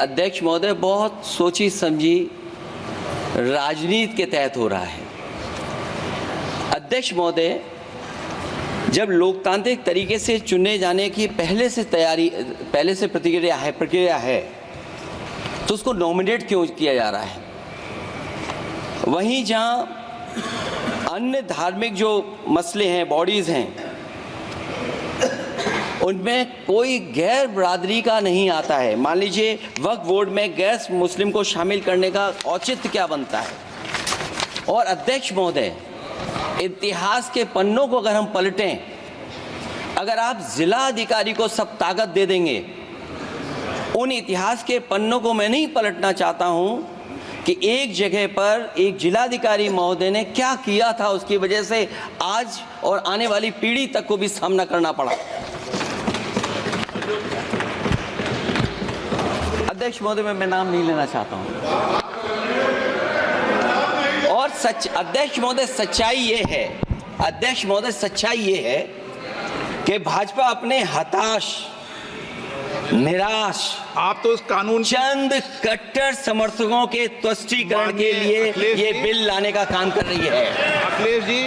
अध्यक्ष महोदय बहुत सोची समझी राजनीति के तहत हो रहा है। अध्यक्ष महोदय, जब लोकतांत्रिक तरीके से चुने जाने की पहले से प्रक्रिया है तो उसको नॉमिनेट क्यों किया जा रहा है? वहीं जहां अन्य धार्मिक जो मसले हैं, बॉडीज़ हैं, उनमें कोई गैर बरादरी का नहीं आता है। मान लीजिए वक्फ बोर्ड में गैर मुस्लिम को शामिल करने का औचित्य क्या बनता है? और अध्यक्ष महोदय, इतिहास के पन्नों को अगर हम पलटें, अगर आप जिला अधिकारी को सब ताकत दे देंगे, उन इतिहास के पन्नों को मैं नहीं पलटना चाहता हूं कि एक जगह पर एक जिलाधिकारी महोदय ने क्या किया था, उसकी वजह से आज और आने वाली पीढ़ी तक को भी सामना करना पड़ा। अध्यक्ष महोदय, मैं नाम नहीं लेना चाहता हूं। और अध्यक्ष महोदय, सच्चाई ये है कि भाजपा अपने हताश, निराश, आप तो उस कानून चंद कट्टर समर्थकों के तुष्टीकरण के लिए ये बिल लाने का काम कर रही है। अखिलेश जी,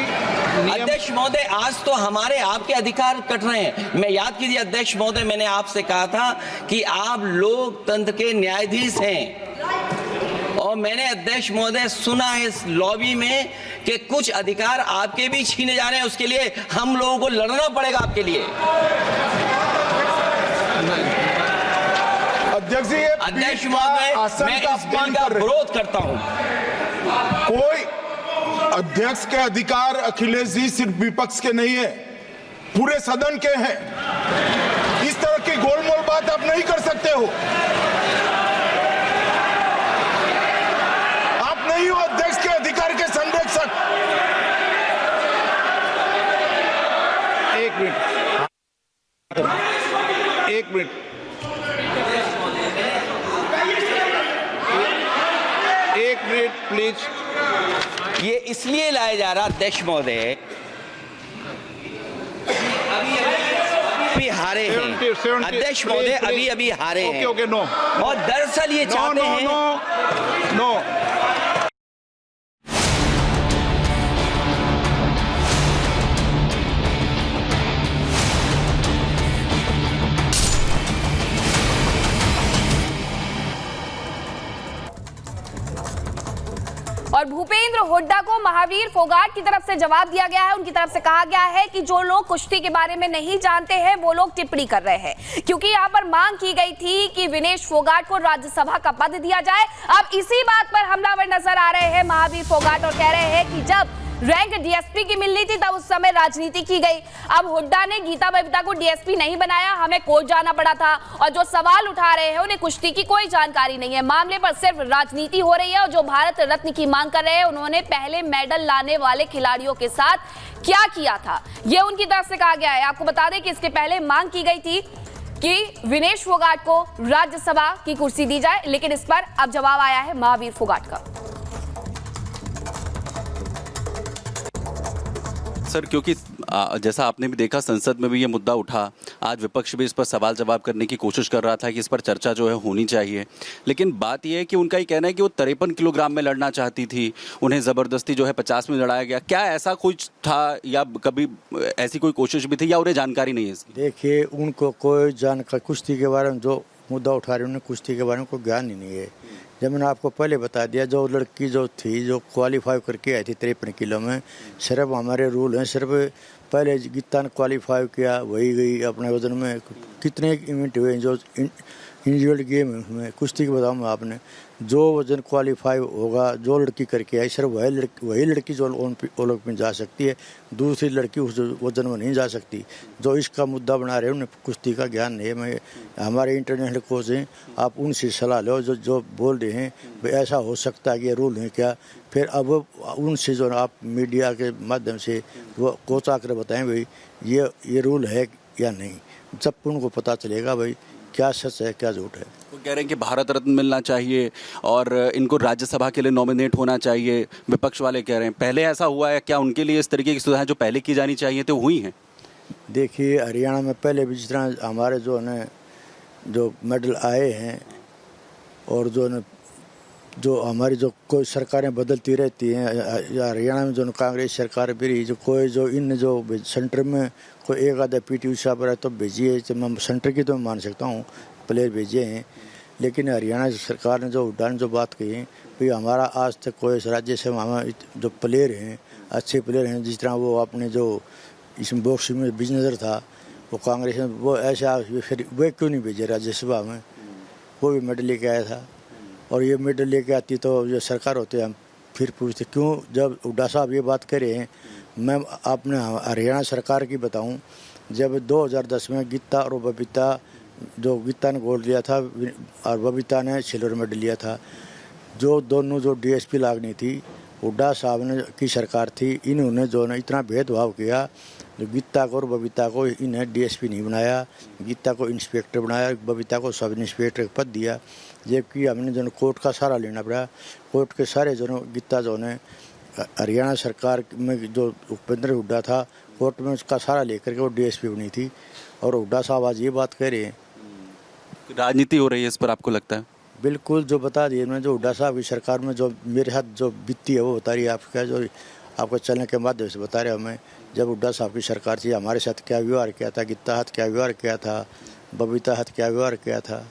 अध्यक्ष महोदय, आज तो हमारे आपके अधिकार कट रहे हैं। मैं याद कीजिए अध्यक्ष महोदय, मैंने आपसे कहा था कि आप लोकतंत्र के न्यायाधीश हैं, और मैंने अध्यक्ष महोदय सुना है इस लॉबी में कि कुछ अधिकार आपके भी छीने जा रहे हैं। उसके लिए हम लोगों को लड़ना पड़ेगा आपके लिए। अध्यक्ष महोदय, मैं इस बिल का विरोध करता हूं। कोई अध्यक्ष के अधिकार अखिलेश जी सिर्फ विपक्ष के नहीं है, पूरे सदन के हैं। इस तरह की गोलमोल बात आप नहीं कर सकते हो। आप नहीं हो अध्यक्ष के अधिकार के संरक्षक। एक मिनट प्लीज। ये इसलिए लाया जा रहा अध्यक्ष महोदय, अभी हारे हैं अध्यक्ष महोदय, अभी हारे हैं। और दरअसल ये चाहते हैं और भूपेंद्र हुड्डा को महावीर फोगाट की तरफ से जवाब दिया गया है। उनकी तरफ से कहा गया है कि जो लोग कुश्ती के बारे में नहीं जानते हैं वो लोग टिप्पणी कर रहे हैं, क्योंकि यहाँ पर मांग की गई थी कि विनेश फोगाट को राज्यसभा का पद दिया जाए। अब इसी बात पर हमलावर नजर आ रहे हैं महावीर फोगाट और कह रहे हैं कि जब रैंक डीएसपी की मिलनी थी तब उस समय राजनीति की गई। अब हुड्डा ने गीता बबीता को डीएसपी नहीं बनाया, हमें कोर्ट जाना पड़ा था। और जो सवाल उठा रहे हैं उन्हें कुश्ती की कोई जानकारी नहीं है, मामले पर सिर्फ राजनीति हो रही है। और जो भारत रत्न की मांग कर रहे हैं, उन्होंने पहले मेडल लाने वाले खिलाड़ियों के साथ क्या किया था, ये उनकी तरफ से कहा गया है। आपको बता दें कि इसके पहले मांग की गई थी कि विनेश फोगाट को राज्यसभा की कुर्सी दी जाए, लेकिन इस पर अब जवाब आया है महावीर फोगाट का। सर, क्योंकि जैसा आपने भी देखा संसद में भी ये मुद्दा उठा, आज विपक्ष भी इस पर सवाल जवाब करने की कोशिश कर रहा था कि इस पर चर्चा जो है होनी चाहिए। लेकिन बात यह है कि उनका ये कहना है कि वो 53 किलोग्राम में लड़ना चाहती थी, उन्हें ज़बरदस्ती जो है 50 में लड़ाया गया। क्या ऐसा कुछ था या कभी ऐसी कोई कोशिश भी थी या उन्हें जानकारी नहीं है इसकी? देखिए, उनको कोई जानकारी कुश्ती के बारे में जो मुद्दा उठा रहे हैं, उन्हें कुश्ती के बारे में कोई ज्ञान ही नहीं है। जब मैंने आपको पहले बता दिया, जो लड़की जो थी जो क्वालिफाई करके आई थी 53 किलो में, सिर्फ हमारे रूल हैं, सिर्फ पहले गीता ने क्वालिफाई किया वही गई अपने वजन में। कितने इवेंट हुए जो इंडिविजुअल गेम में कुश्ती के बताऊँ मैं आपने, जो वजन क्वालिफाई होगा, जो लड़की करके आई सिर्फ वही लड़की जो ओलंपिक में जा सकती है, दूसरी लड़की उस वजन में नहीं जा सकती। जो इसका मुद्दा बना रहे हैं उन्हें कुश्ती का ज्ञान नहीं है। मैं हमारे इंटरनेशनल कोच हैं, आप उनसे सलाह लो जो बोल रहे हैं भाई ऐसा हो सकता है कि ये रूल है क्या। फिर अब उनसे जो आप मीडिया के माध्यम से वो कोच आकर बताएं भाई ये रूल है या नहीं, जब उनको पता चलेगा भाई क्या सच है क्या झूठ है। वो कह रहे हैं कि भारत रत्न मिलना चाहिए और इनको राज्यसभा के लिए नॉमिनेट होना चाहिए। विपक्ष वाले कह रहे हैं पहले ऐसा हुआ है क्या, उनके लिए इस तरीके की सुधार जो पहले की जानी चाहिए तो हुई हैं? देखिए, हरियाणा में पहले भी जिस तरह हमारे जो मेडल आए हैं और जो हमारी जो कोई सरकारें बदलती रहती हैं, या हरियाणा में जो कांग्रेस सरकार भी रही, जो कोई जो इन जो सेंटर में कोई एक आधा पीटी उषा पर है तो भेजिए, तो मैं सेंटर की तो मैं मान सकता हूँ प्लेयर भेजे हैं, लेकिन हरियाणा सरकार ने जो उड़ान जो बात कही भाई हमारा आज तक कोई राज्य से हमारे जो प्लेयर हैं अच्छे प्लेयर हैं, जिस तरह वो अपने जो इसमें बॉक्सिंग में बिजनेसर था वो कांग्रेस में वो ऐसा फिर वे क्यों नहीं भेजे राज्यसभा में, वो भी मेडल लेके आया था। और ये मेडल लेके आती तो जो सरकार होते हम फिर पूछते क्यों, जब हुड्डा साहब ये बात कर रहे हैं, मैं अपने हरियाणा सरकार की बताऊं, जब 2010 में गीता और बबीता, जो गीता ने गोल्ड लिया था और बबीता ने सिल्वर मेडल लिया था, जो दोनों जो डीएसपी लागनी थी हुड्डा साहब ने की सरकार थी, इन्होंने जो ने इतना भेदभाव किया, जो गीता को और बबीता को इन्हें डीएसपी नहीं बनाया, गीता को इंस्पेक्टर बनाया, बबीता को सब इंस्पेक्टर पद दिया, जबकि हमने जो कोर्ट का सहारा लेना पड़ा। कोर्ट के सारे जो गीता जो ने हरियाणा सरकार में जो उपेंद्र हुड्डा था, कोर्ट में उसका सहारा लेकर के वो डीएसपी बनी थी, और हुड्डा साहब आज ये बात कह रहे हैं। राजनीति हो रही है इस पर, आपको लगता है? बिल्कुल, जो बता दिए मैं, जो हुड्डा साहब की सरकार में जो मेरे साथ जो बीती है वो बता रही है आपका, जो आपको चलने के माध्यम से बता रहे हमें, जब हुड्डा साहब की सरकार थी हमारे साथ क्या व्यवहार किया था, गीता हाथ क्या व्यवहार किया था, बबीता हाथ क्या व्यवहार किया था।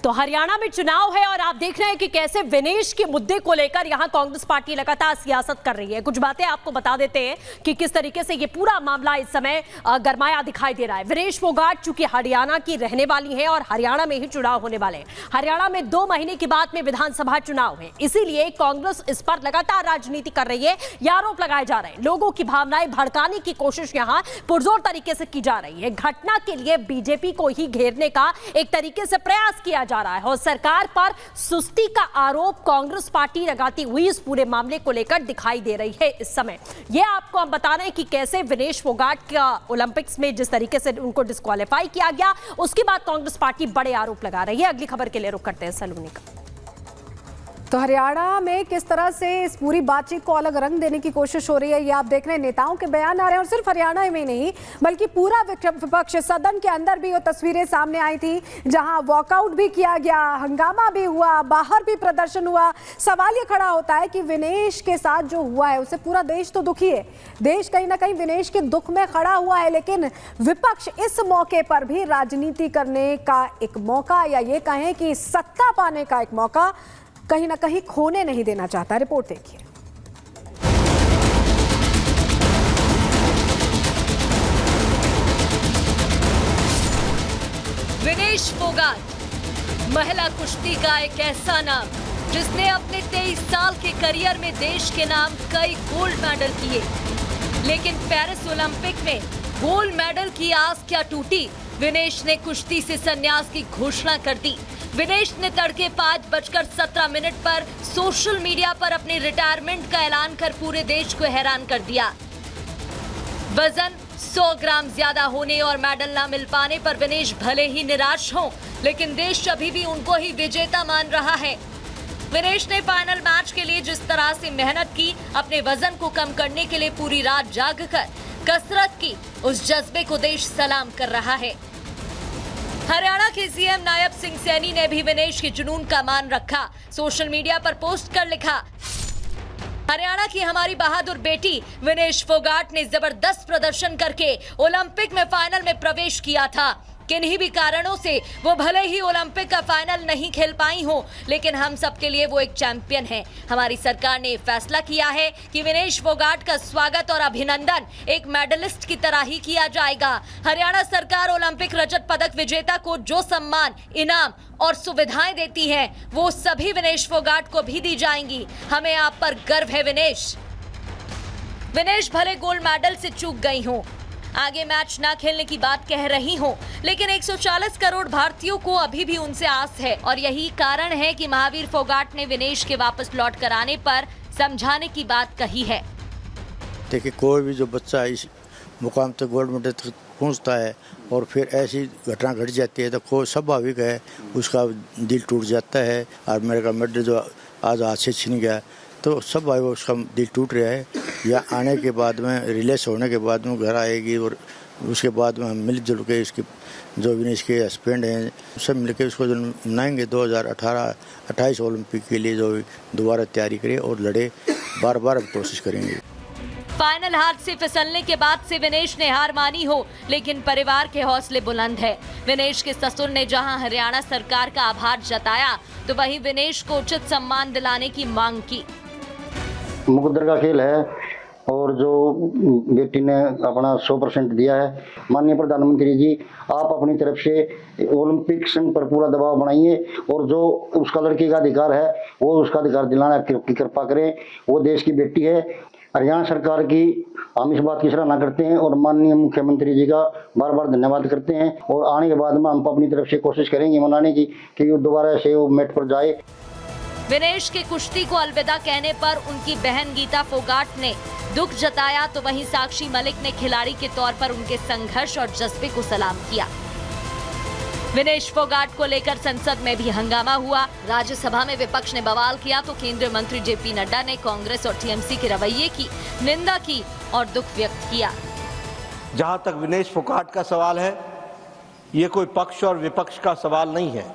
तो हरियाणा में चुनाव है और आप देख रहे हैं कि कैसे विनेश के मुद्दे को लेकर यहां कांग्रेस पार्टी लगातार सियासत कर रही है। कुछ बातें आपको बता देते हैं कि किस तरीके से ये पूरा मामला इस समय गरमाया दिखाई दे रहा है। विनेश फोगाट चूंकि हरियाणा की रहने वाली है और हरियाणा में ही चुनाव होने वाले हैं, हरियाणा में 2 महीने के बाद में विधानसभा चुनाव है, इसीलिए कांग्रेस इस पर लगातार राजनीति कर रही है। ये आरोप लगाए जा रहे हैं, लोगों की भावनाएं भड़काने की कोशिश यहां पुरजोर तरीके से की जा रही है। घटना के लिए बीजेपी को ही घेरने का एक तरीके से प्रयास किया जा रहा है और सरकार पर सुस्ती का आरोप कांग्रेस पार्टी लगाती हुई इस पूरे मामले को लेकर दिखाई दे रही है इस समय। ये आपको हम बता रहे हैं कि कैसे विनेश फोगाट का ओलंपिक्स में जिस तरीके से उनको डिस्क्वालीफाई किया गया, उसके बाद कांग्रेस पार्टी बड़े आरोप लगा रही है। अगली खबर के लिए रुख करते हैं सलूनी का। तो हरियाणा में किस तरह से इस पूरी बातचीत को अलग रंग देने की कोशिश हो रही है, ये आप देख रहे हैं, नेताओं के बयान आ रहे हैं, और सिर्फ हरियाणा में नहीं बल्कि पूरा विपक्ष, सदन के अंदर भी वो तस्वीरें सामने आई थी जहां वॉकआउट भी किया गया, हंगामा भी हुआ, बाहर भी प्रदर्शन हुआ। सवाल ये खड़ा होता है कि विनेश के साथ जो हुआ है उससे पूरा देश तो दुखी है, देश कहीं ना कहीं विनेश के दुख में खड़ा हुआ है, लेकिन विपक्ष इस मौके पर भी राजनीति करने का एक मौका, या ये कहें कि सत्ता पाने का एक मौका कहीं ना कहीं खोने नहीं देना चाहता। रिपोर्ट देखिए। विनेश फोगाट, महिला कुश्ती का एक ऐसा नाम जिसने अपने 23 साल के करियर में देश के नाम कई गोल्ड मेडल किए, लेकिन पेरिस ओलंपिक में गोल्ड मेडल की आस क्या टूटी। विनेश ने कुश्ती से संन्यास की घोषणा कर दी। विनेश ने तड़के 5:17 पर सोशल मीडिया पर अपने रिटायरमेंट का ऐलान कर पूरे देश को हैरान कर दिया। वजन 100 ग्राम ज्यादा होने और मेडल न मिल पाने पर विनेश भले ही निराश हों, लेकिन देश अभी भी उनको ही विजेता मान रहा है। विनेश ने फाइनल मैच के लिए जिस तरह से मेहनत की, अपने वजन को कम करने के लिए पूरी रात जागकर कसरत की, उस जज्बे को देश सलाम कर रहा है। हरियाणा के सीएम नायब सिंह सैनी ने भी विनेश के जुनून का मान रखा। सोशल मीडिया पर पोस्ट कर लिखा, हरियाणा की हमारी बहादुर बेटी विनेश फोगाट ने जबरदस्त प्रदर्शन करके ओलंपिक में फाइनल में प्रवेश किया था। किन्हीं भी कारणों से वो भले ही ओलंपिक का फाइनल नहीं खेल पाई हो, लेकिन हम सबके लिए वो एक चैंपियन है। हमारी सरकार ने फैसला किया है कि विनेश फोगाट का स्वागत और अभिनंदन एक मेडलिस्ट की तरह ही किया जाएगा। हरियाणा सरकार ओलंपिक रजत पदक विजेता को जो सम्मान, इनाम और सुविधाएं देती है, वो सभी विनेश फोगाट को भी दी जाएंगी। हमें आप पर गर्व है विनेश। विनेश भले गोल्ड मेडल से चूक गई हो, आगे मैच ना खेलने की बात कह रही हो, लेकिन 140 करोड़ भारतीयों को अभी भी उनसे आस है, और यही कारण है कि महावीर फोगाट ने विनेश के वापस लौट कर आने पर समझाने की बात कही है। देखिए, कोई भी जो बच्चा इस मुकाम तक गोल्ड मेडल तक पहुंचता है और फिर ऐसी घटना घट जाती है तो कोई स्वाभाविक है उसका दिल टूट जाता है। और मेरे का मेडल जो आज हाथ से छिन गया तो सब भाई उसका दिल टूट रहा है। या आने के बाद में, रिलीज होने के बाद में घर आएगी और उसके बाद में हम मिलजुल के इसके जो विनेश के हस्बैंड हैं सब मिलकर उसको जो मनाएंगे 2028 ओलंपिक के लिए जो दोबारा तैयारी करें और लड़े, बार बार कोशिश करेंगे। फाइनल हाथ से फिसलने के बाद से विनेश ने हार मानी हो, लेकिन परिवार के हौसले बुलंद है। विनेश के ससुर ने जहां हरियाणा सरकार का आभार जताया, तो वहीं विनेश को उचित सम्मान दिलाने की मांग की। मुकद्दर का खेल है और जो बेटी ने अपना 100% दिया है। माननीय प्रधानमंत्री जी, आप अपनी तरफ से ओलंपिक संघ पर पूरा दबाव बनाइए और जो उसका लड़की का अधिकार है वो उसका अधिकार दिलाने की कृपा करें। वो देश की बेटी है। हरियाणा सरकार की हम इस बात की सराहना करते हैं और माननीय मुख्यमंत्री जी का बार बार धन्यवाद करते हैं और आने के बाद में हम अपनी तरफ से कोशिश करेंगे मनाने की कि वो दोबारा से वो मैट पर जाए। विनेश के कुश्ती को अलविदा कहने पर उनकी बहन गीता फोगाट ने दुख जताया, तो वहीं साक्षी मलिक ने खिलाड़ी के तौर पर उनके संघर्ष और जज्बे को सलाम किया। विनेश फोगाट को लेकर संसद में भी हंगामा हुआ। राज्यसभा में विपक्ष ने बवाल किया तो केंद्रीय मंत्री जेपी नड्डा ने कांग्रेस और टीएमसी के रवैये की निंदा की और दुख व्यक्त किया। जहां तक विनेश फोगाट का सवाल है, ये कोई पक्ष और विपक्ष का सवाल नहीं है,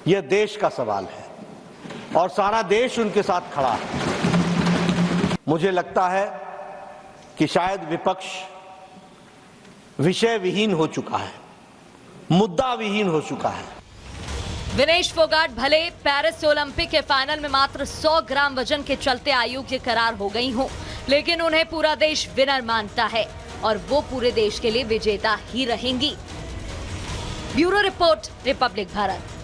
यह देश का सवाल है और सारा देश उनके साथ खड़ा है। मुझे लगता है कि शायद विपक्ष विषय विहीन हो चुका है, मुद्दा विहीन हो चुका है। विनेश फोगाट भले पेरिस ओलंपिक के फाइनल में मात्र 100 ग्राम वजन के चलते अयोग्य करार हो गई हो, लेकिन उन्हें पूरा देश विनर मानता है और वो पूरे देश के लिए विजेता ही रहेंगी। Bureau report, Republic Bharat.